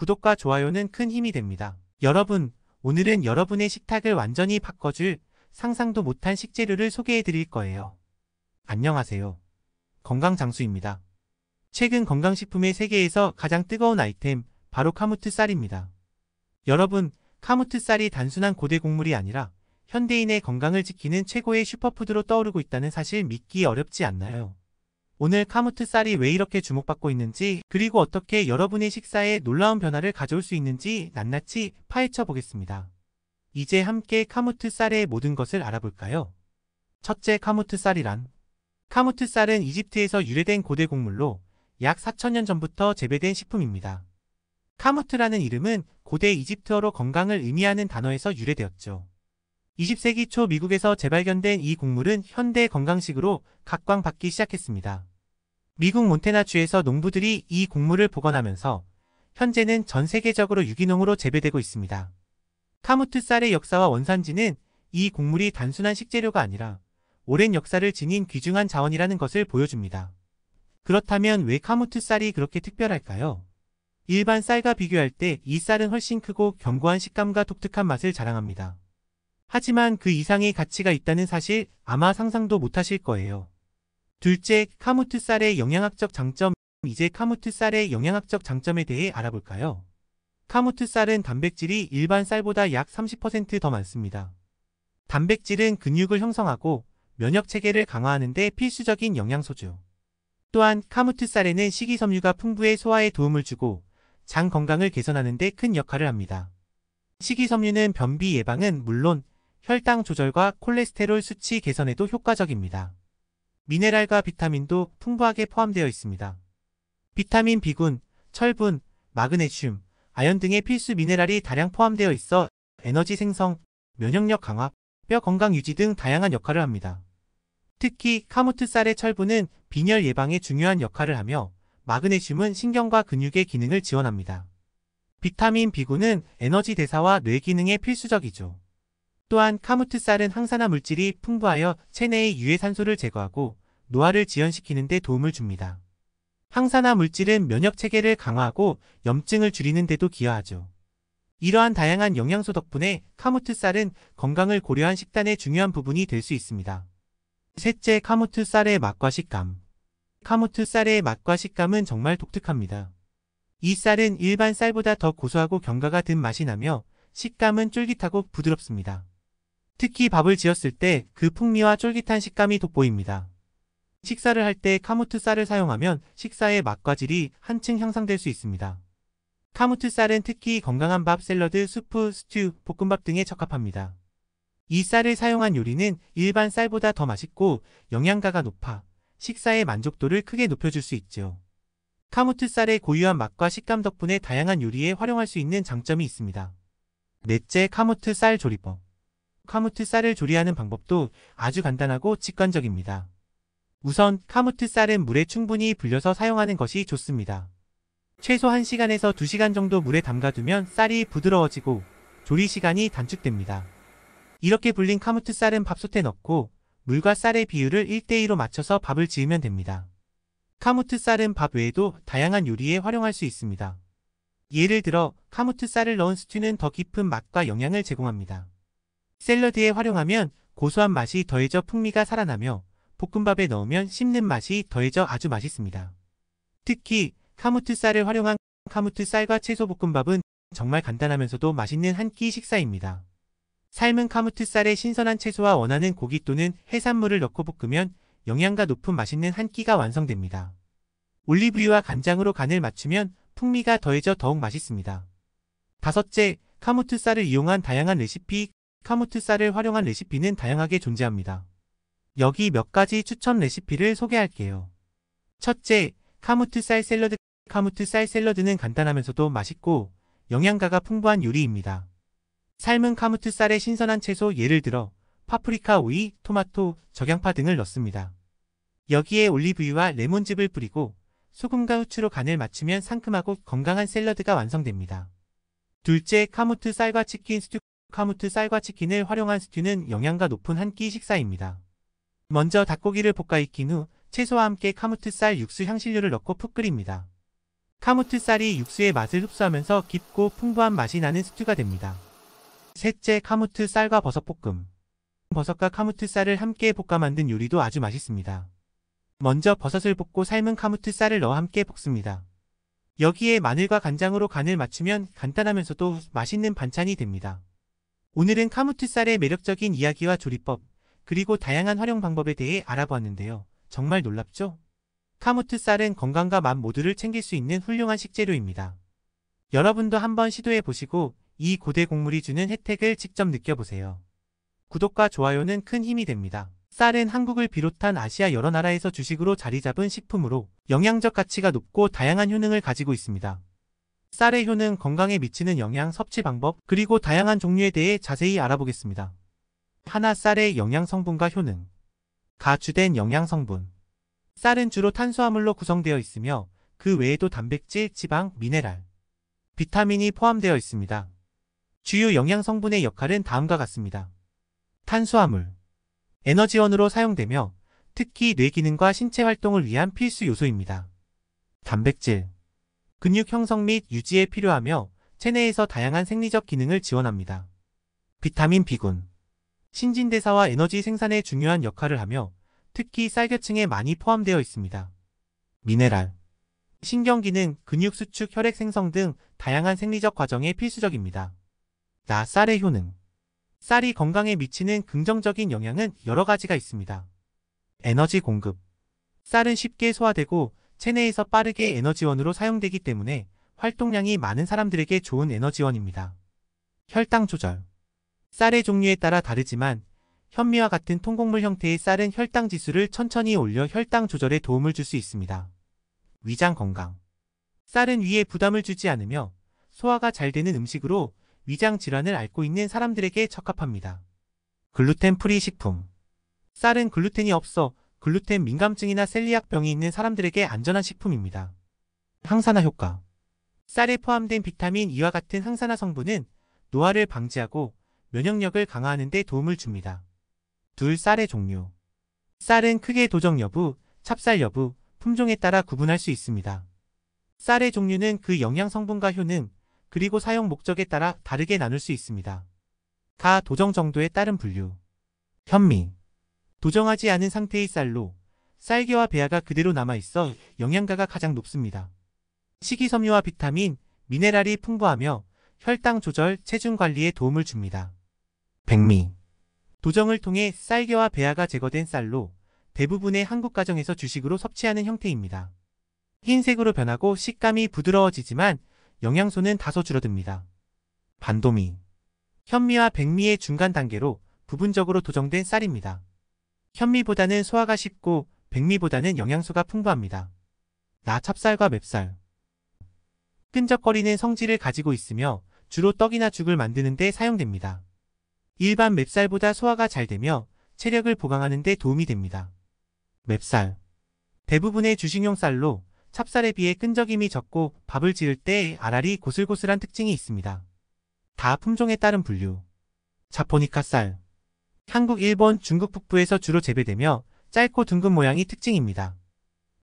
구독과 좋아요는 큰 힘이 됩니다. 여러분, 오늘은 여러분의 식탁을 완전히 바꿔줄 상상도 못한 식재료를 소개해 드릴 거예요. 안녕하세요. 건강장수입니다. 최근 건강식품의 세계에서 가장 뜨거운 아이템, 바로 카무트 쌀입니다. 여러분, 카무트 쌀이 단순한 고대 곡물이 아니라 현대인의 건강을 지키는 최고의 슈퍼푸드로 떠오르고 있다는 사실 믿기 어렵지 않나요? 오늘 카무트 쌀이 왜 이렇게 주목받고 있는지, 그리고 어떻게 여러분의 식사에 놀라운 변화를 가져올 수 있는지 낱낱이 파헤쳐 보겠습니다. 이제 함께 카무트 쌀의 모든 것을 알아볼까요? 첫째, 카무트 쌀이란. 카무트 쌀은 이집트에서 유래된 고대 곡물로 약 4000년 전부터 재배된 식품입니다. 카무트라는 이름은 고대 이집트어로 건강을 의미하는 단어에서 유래되었죠. 20세기 초 미국에서 재발견된 이 곡물은 현대 건강식으로 각광받기 시작했습니다. 미국 몬태나주에서 농부들이 이 곡물을 복원하면서 현재는 전 세계적으로 유기농으로 재배되고 있습니다. 카무트 쌀의 역사와 원산지는 이 곡물이 단순한 식재료가 아니라 오랜 역사를 지닌 귀중한 자원이라는 것을 보여줍니다. 그렇다면 왜 카무트 쌀이 그렇게 특별할까요? 일반 쌀과 비교할 때 이 쌀은 훨씬 크고 견고한 식감과 독특한 맛을 자랑합니다. 하지만 그 이상의 가치가 있다는 사실 아마 상상도 못하실 거예요. 둘째, 카무트 쌀의 영양학적 장점. 이제 카무트 쌀의 영양학적 장점에 대해 알아볼까요? 카무트 쌀은 단백질이 일반 쌀보다 약 30% 더 많습니다. 단백질은 근육을 형성하고 면역 체계를 강화하는 데 필수적인 영양소죠. 또한 카무트 쌀에는 식이섬유가 풍부해 소화에 도움을 주고 장 건강을 개선하는 데 큰 역할을 합니다. 식이섬유는 변비 예방은 물론 혈당 조절과 콜레스테롤 수치 개선에도 효과적입니다. 미네랄과 비타민도 풍부하게 포함되어 있습니다. 비타민 B군, 철분, 마그네슘, 아연 등의 필수 미네랄이 다량 포함되어 있어 에너지 생성, 면역력 강화, 뼈 건강 유지 등 다양한 역할을 합니다. 특히 카무트 쌀의 철분은 빈혈 예방에 중요한 역할을 하며 마그네슘은 신경과 근육의 기능을 지원합니다. 비타민 B군은 에너지 대사와 뇌 기능에 필수적이죠. 또한 카무트 쌀은 항산화 물질이 풍부하여 체내의 유해산소를 제거하고 노화를 지연시키는 데 도움을 줍니다. 항산화 물질은 면역 체계를 강화하고 염증을 줄이는 데도 기여하죠. 이러한 다양한 영양소 덕분에 카무트 쌀은 건강을 고려한 식단의 중요한 부분이 될 수 있습니다. 셋째, 카무트 쌀의 맛과 식감. 카무트 쌀의 맛과 식감은 정말 독특합니다. 이 쌀은 일반 쌀보다 더 고소하고 견과가 든 맛이 나며 식감은 쫄깃하고 부드럽습니다. 특히 밥을 지었을 때 그 풍미와 쫄깃한 식감이 돋보입니다. 식사를 할 때 카무트 쌀을 사용하면 식사의 맛과 질이 한층 향상될 수 있습니다. 카무트 쌀은 특히 건강한 밥, 샐러드, 수프, 스튜, 볶음밥 등에 적합합니다. 이 쌀을 사용한 요리는 일반 쌀보다 더 맛있고 영양가가 높아 식사의 만족도를 크게 높여줄 수 있죠. 카무트 쌀의 고유한 맛과 식감 덕분에 다양한 요리에 활용할 수 있는 장점이 있습니다. 넷째, 카무트 쌀 조리법. 카무트 쌀을 조리하는 방법도 아주 간단하고 직관적입니다. 우선 카무트 쌀은 물에 충분히 불려서 사용하는 것이 좋습니다. 최소 1시간에서 2시간 정도 물에 담가두면 쌀이 부드러워지고 조리 시간이 단축됩니다. 이렇게 불린 카무트 쌀은 밥솥에 넣고 물과 쌀의 비율을 1:2로 맞춰서 밥을 지으면 됩니다. 카무트 쌀은 밥 외에도 다양한 요리에 활용할 수 있습니다. 예를 들어 카무트 쌀을 넣은 스튜는 더 깊은 맛과 영양을 제공합니다. 샐러드에 활용하면 고소한 맛이 더해져 풍미가 살아나며 볶음밥에 넣으면 씹는 맛이 더해져 아주 맛있습니다. 특히 카무트 쌀을 활용한 카무트 쌀과 채소 볶음밥은 정말 간단하면서도 맛있는 한 끼 식사입니다. 삶은 카무트 쌀에 신선한 채소와 원하는 고기 또는 해산물을 넣고 볶으면 영양가 높은 맛있는 한 끼가 완성됩니다. 올리브유와 간장으로 간을 맞추면 풍미가 더해져 더욱 맛있습니다. 다섯째, 카무트 쌀을 이용한 다양한 레시피. 카무트 쌀을 활용한 레시피는 다양하게 존재합니다. 여기 몇 가지 추천 레시피를 소개할게요. 첫째, 카무트 쌀 샐러드. 카무트 쌀 샐러드는 간단하면서도 맛있고 영양가가 풍부한 요리입니다. 삶은 카무트 쌀에 신선한 채소, 예를 들어 파프리카, 오이, 토마토, 적양파 등을 넣습니다. 여기에 올리브유와 레몬즙을 뿌리고 소금과 후추로 간을 맞추면 상큼하고 건강한 샐러드가 완성됩니다. 둘째, 카무트 쌀과 치킨 스튜. 카무트 쌀과 치킨을 활용한 스튜는 영양가 높은 한 끼 식사입니다. 먼저 닭고기를 볶아 익힌 후 채소와 함께 카무트 쌀 육수 향신료를 넣고 푹 끓입니다. 카무트 쌀이 육수의 맛을 흡수하면서 깊고 풍부한 맛이 나는 스튜가 됩니다. 셋째, 카무트 쌀과 버섯볶음. 버섯과 카무트 쌀을 함께 볶아 만든 요리도 아주 맛있습니다. 먼저 버섯을 볶고 삶은 카무트 쌀을 넣어 함께 볶습니다. 여기에 마늘과 간장으로 간을 맞추면 간단하면서도 맛있는 반찬이 됩니다. 오늘은 카무트 쌀의 매력적인 이야기와 조리법, 그리고 다양한 활용 방법에 대해 알아보았는데요. 정말 놀랍죠? 카무트 쌀은 건강과 맛 모두를 챙길 수 있는 훌륭한 식재료입니다. 여러분도 한번 시도해 보시고 이 고대 곡물이 주는 혜택을 직접 느껴보세요. 구독과 좋아요는 큰 힘이 됩니다. 쌀은 한국을 비롯한 아시아 여러 나라에서 주식으로 자리 잡은 식품으로 영양적 가치가 높고 다양한 효능을 가지고 있습니다. 쌀의 효능, 건강에 미치는 영향, 섭취 방법, 그리고 다양한 종류에 대해 자세히 알아보겠습니다. 하나, 쌀의 영양 성분과 효능. 가주된 영양 성분. 쌀은 주로 탄수화물로 구성되어 있으며 그 외에도 단백질, 지방, 미네랄, 비타민이 포함되어 있습니다. 주요 영양 성분의 역할은 다음과 같습니다. 탄수화물. 에너지원으로 사용되며 특히 뇌 기능과 신체 활동을 위한 필수 요소입니다. 단백질. 근육 형성 및 유지에 필요하며 체내에서 다양한 생리적 기능을 지원합니다. 비타민 B군. 신진대사와 에너지 생산에 중요한 역할을 하며 특히 쌀겨층에 많이 포함되어 있습니다. 미네랄. 신경기능, 근육 수축, 혈액 생성 등 다양한 생리적 과정에 필수적입니다. 쌀의 효능. 쌀이 건강에 미치는 긍정적인 영향은 여러 가지가 있습니다. 에너지 공급. 쌀은 쉽게 소화되고 체내에서 빠르게 에너지원으로 사용되기 때문에 활동량이 많은 사람들에게 좋은 에너지원입니다. 혈당 조절. 쌀의 종류에 따라 다르지만 현미와 같은 통곡물 형태의 쌀은 혈당 지수를 천천히 올려 혈당 조절에 도움을 줄 수 있습니다. 위장 건강. 쌀은 위에 부담을 주지 않으며 소화가 잘 되는 음식으로 위장 질환을 앓고 있는 사람들에게 적합합니다. 글루텐 프리 식품. 쌀은 글루텐이 없어 글루텐 민감증이나 셀리악 병이 있는 사람들에게 안전한 식품입니다. 항산화 효과. 쌀에 포함된 비타민 E와 같은 항산화 성분은 노화를 방지하고 면역력을 강화하는 데 도움을 줍니다. 쌀의 종류. 쌀은 크게 도정 여부, 찹쌀 여부, 품종에 따라 구분할 수 있습니다. 쌀의 종류는 그 영양 성분과 효능, 그리고 사용 목적에 따라 다르게 나눌 수 있습니다. 도정 정도에 따른 분류. 현미. 도정하지 않은 상태의 쌀로 쌀겨와 배아가 그대로 남아있어 영양가가 가장 높습니다. 식이섬유와 비타민, 미네랄이 풍부하며 혈당 조절, 체중 관리에 도움을 줍니다. 백미. 도정을 통해 쌀겨와 배아가 제거된 쌀로 대부분의 한국 가정에서 주식으로 섭취하는 형태입니다. 흰색으로 변하고 식감이 부드러워지지만 영양소는 다소 줄어듭니다. 반도미. 현미와 백미의 중간 단계로 부분적으로 도정된 쌀입니다. 현미보다는 소화가 쉽고 백미보다는 영양소가 풍부합니다. 찹쌀과 맵쌀. 끈적거리는 성질을 가지고 있으며 주로 떡이나 죽을 만드는 데 사용됩니다. 일반 맵쌀보다 소화가 잘 되며 체력을 보강하는 데 도움이 됩니다. 맵쌀. 대부분의 주식용 쌀로 찹쌀에 비해 끈적임이 적고 밥을 지을 때 알알이 고슬고슬한 특징이 있습니다. 품종에 따른 분류. 자포니카 쌀. 한국, 일본, 중국 북부에서 주로 재배되며 짧고 둥근 모양이 특징입니다.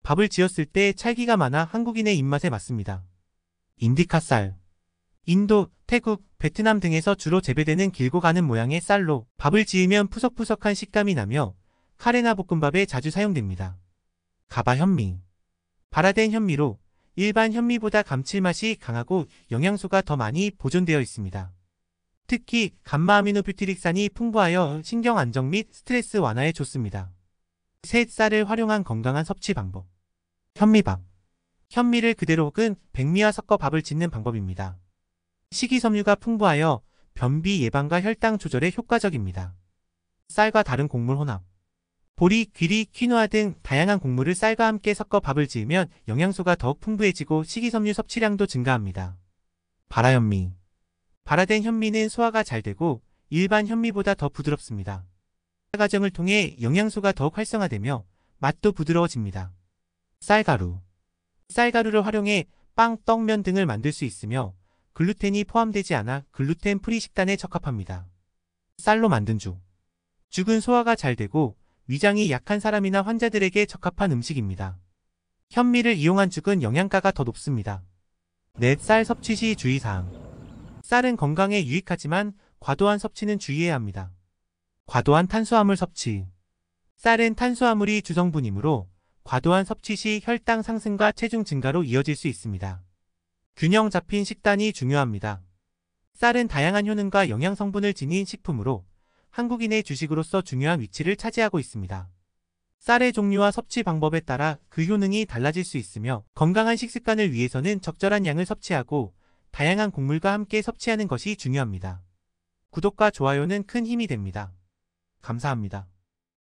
밥을 지었을 때 찰기가 많아 한국인의 입맛에 맞습니다. 인디카 쌀. 인도, 태국, 베트남 등에서 주로 재배되는 길고 가는 모양의 쌀로 밥을 지으면 푸석푸석한 식감이 나며 카레나 볶음밥에 자주 사용됩니다. 가바 현미. 발화된 현미로 일반 현미보다 감칠맛이 강하고 영양소가 더 많이 보존되어 있습니다. 특히 감마아미노뷰티릭산이 풍부하여 신경 안정 및 스트레스 완화에 좋습니다. 쌀을 활용한 건강한 섭취 방법. 현미밥. 현미를 그대로 혹은 백미와 섞어 밥을 짓는 방법입니다. 식이섬유가 풍부하여 변비 예방과 혈당 조절에 효과적입니다. 쌀과 다른 곡물 혼합. 보리, 귀리, 퀴노아 등 다양한 곡물을 쌀과 함께 섞어 밥을 지으면 영양소가 더욱 풍부해지고 식이섬유 섭취량도 증가합니다. 발화현미. 발화된 현미는 소화가 잘 되고 일반 현미보다 더 부드럽습니다. 과정을 통해 영양소가 더욱 활성화되며 맛도 부드러워집니다. 쌀가루. 쌀가루를 활용해 빵, 떡면 등을 만들 수 있으며 글루텐이 포함되지 않아 글루텐 프리 식단에 적합합니다. 쌀로 만든 죽. 죽은 소화가 잘 되고 위장이 약한 사람이나 환자들에게 적합한 음식입니다. 현미를 이용한 죽은 영양가가 더 높습니다. 넷, 쌀 섭취 시 주의사항. 쌀은 건강에 유익하지만 과도한 섭취는 주의해야 합니다. 과도한 탄수화물 섭취. 쌀은 탄수화물이 주성분이므로 과도한 섭취 시 혈당 상승과 체중 증가로 이어질 수 있습니다. 균형 잡힌 식단이 중요합니다. 쌀은 다양한 효능과 영양 성분을 지닌 식품으로 한국인의 주식으로서 중요한 위치를 차지하고 있습니다. 쌀의 종류와 섭취 방법에 따라 그 효능이 달라질 수 있으며 건강한 식습관을 위해서는 적절한 양을 섭취하고 다양한 곡물과 함께 섭취하는 것이 중요합니다. 구독과 좋아요는 큰 힘이 됩니다. 감사합니다.